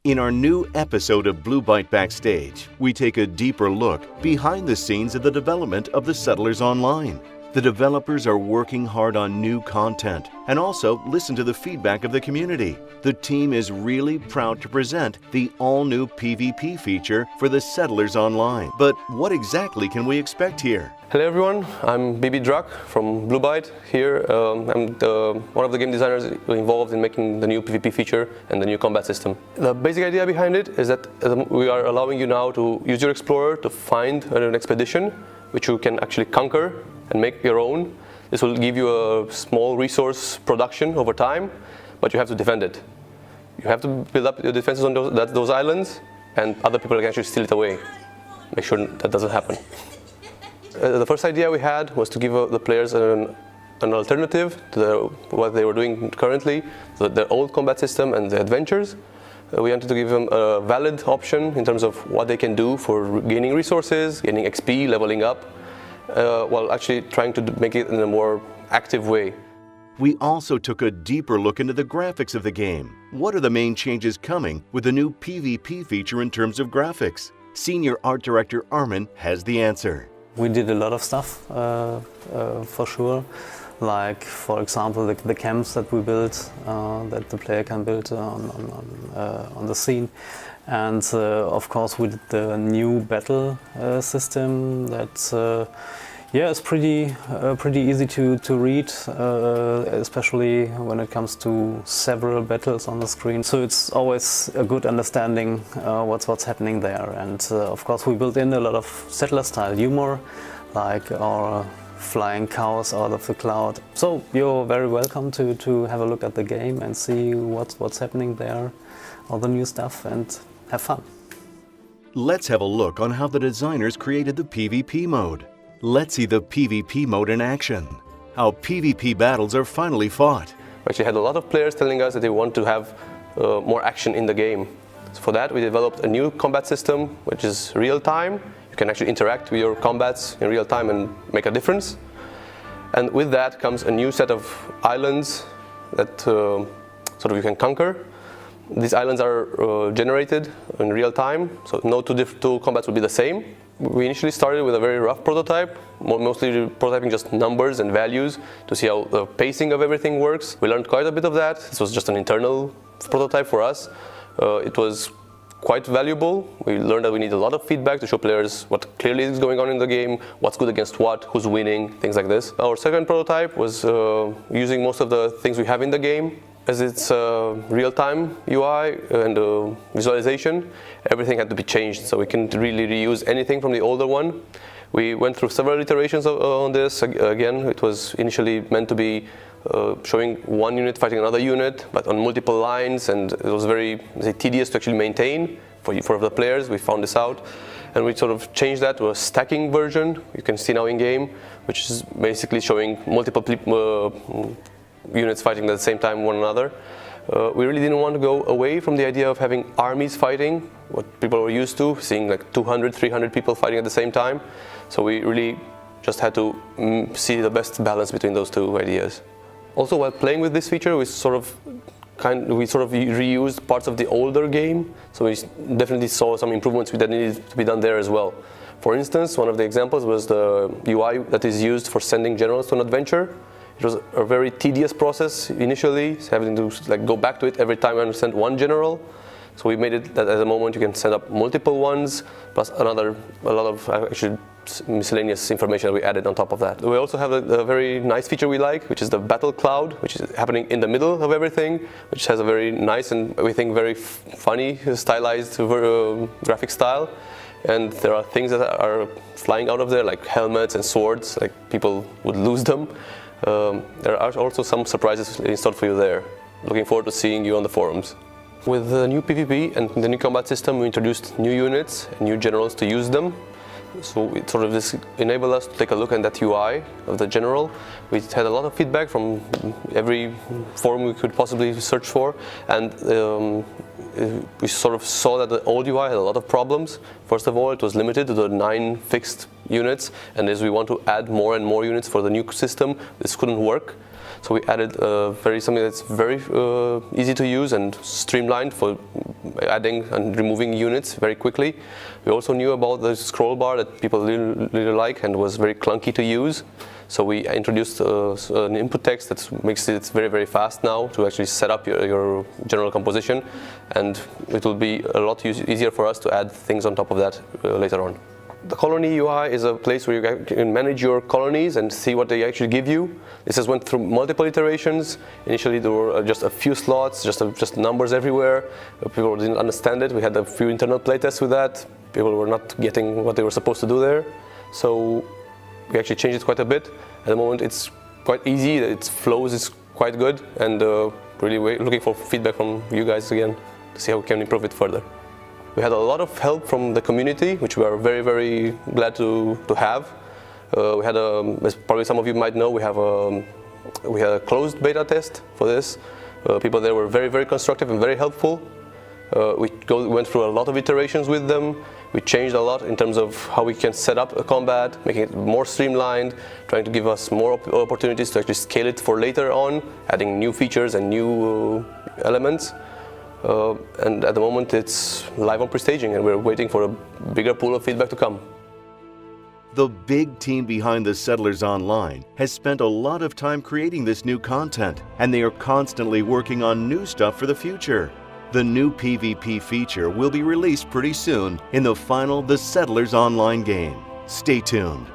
In our new episode of Blue Byte Backstage, we take a deeper look behind the scenes of the development of the Settlers Online. The developers are working hard on new content and also listen to the feedback of the community. The team is really proud to present the all-new PvP feature for the Settlers Online. But what exactly can we expect here? Hello everyone, I'm BB Drak from Blue Byte here. I'm one of the game designers involved in making the new PvP feature and the new combat system. The basic idea behind it is that we are allowing you now to use your explorer to find an expedition which you can actually conquer and make your own. This will give you a small resource production over time, but you have to defend it. You have to build up your defenses on those islands, and other people can actually steal it away. Make sure that doesn't happen. The first idea we had was to give the players an alternative to what they were doing currently, their old combat system and the adventures. We wanted to give them a valid option in terms of what they can do for gaining resources, gaining XP, leveling up, while actually trying to make it in a more active way. We also took a deeper look into the graphics of the game. What are the main changes coming with the new PvP feature in terms of graphics? Senior Art Director Armin has the answer. We did a lot of stuff, for sure. Like, for example, the camps that we built, that the player can build on the scene. And of course, we did the new battle system that is pretty easy to read, especially when it comes to several battles on the screen. So it's always a good understanding what's happening there. And of course, we built in a lot of settler-style humor, like our flying cows out of the cloud. So you're very welcome to have a look at the game and see what's happening there, all the new stuff, and have fun. Let's have a look on how the designers created the PvP mode. Let's see the PvP mode in action. How PvP battles are finally fought. We actually had a lot of players telling us that they want to have more action in the game. So for that, we developed a new combat system, which is real-time. You can actually interact with your combats in real time and make a difference. And with that comes a new set of islands that sort of you can conquer. These islands are generated in real time, so no two combats will be the same. We initially started with a very rough prototype, mostly prototyping just numbers and values to see how the pacing of everything works. We learned quite a bit of that. This was just an internal prototype for us. It was quite valuable. We learned that we need a lot of feedback to show players what clearly is going on in the game, what's good against what, who's winning, things like this. Our second prototype was using most of the things we have in the game. As it's real-time UI and visualization, everything had to be changed, so we can't really reuse anything from the older one. We went through several iterations on this. Again, it was initially meant to be showing one unit fighting another unit, but on multiple lines, and it was very tedious to actually maintain for the players. We found this out, and we sort of changed that to a stacking version. You can see now in-game, which is basically showing multiple units fighting at the same time one another. We really didn't want to go away from the idea of having armies fighting, what people were used to, seeing like 200, 300 people fighting at the same time. So we really just had to see the best balance between those two ideas. Also, while playing with this feature, we sort of reused parts of the older game, so we definitely saw some improvements that needed to be done there as well. For instance, one of the examples was the UI that is used for sending generals to an adventure. It was a very tedious process initially, having to go back to it every time I send one general. So we made it that at the moment you can send up multiple ones, plus a lot of actually miscellaneous information that we added on top of that. We also have a very nice feature we like, which is the battle cloud, which is happening in the middle of everything, which has a very nice and we think very funny, stylized graphic style. And there are things that are flying out of there, like helmets and swords, like people would lose them. There are also some surprises installed for you there. Looking forward to seeing you on the forums. With the new PvP and the new combat system, we introduced new units and new generals to use them. So it sort of this enabled us to take a look at that UI of the general. We had a lot of feedback from every forum we could possibly search for, and we sort of saw that the old UI had a lot of problems. First of all, it was limited to the 9 fixed units, and as we want to add more and more units for the new system, this couldn't work. So we added something that's very easy to use and streamlined for adding and removing units very quickly. We also knew about the scroll bar that people really like and was very clunky to use. So we introduced an input text that makes it very, very fast now to actually set up your general composition, and it will be a lot easier for us to add things on top of that later on. The colony UI is a place where you can manage your colonies and see what they actually give you. This has went through multiple iterations. Initially there were just a few slots, just numbers everywhere. People didn't understand it. We had a few internal playtests with that. People were not getting what they were supposed to do there. So we actually changed it quite a bit. At the moment it's quite easy, its flows is quite good, and really looking for feedback from you guys again to see how we can improve it further. We had a lot of help from the community, which we are very, very glad to have. We had, as probably some of you might know, we had a closed beta test for this. People there were very, very constructive and very helpful. We went through a lot of iterations with them. We changed a lot in terms of how we can set up a combat, making it more streamlined, trying to give us more opportunities to actually scale it for later on, adding new features and new elements. And at the moment it's live on pre-staging, and we're waiting for a bigger pool of feedback to come. The big team behind the Settlers Online has spent a lot of time creating this new content, and they are constantly working on new stuff for the future. The new PvP feature will be released pretty soon in the final The Settlers Online game. Stay tuned.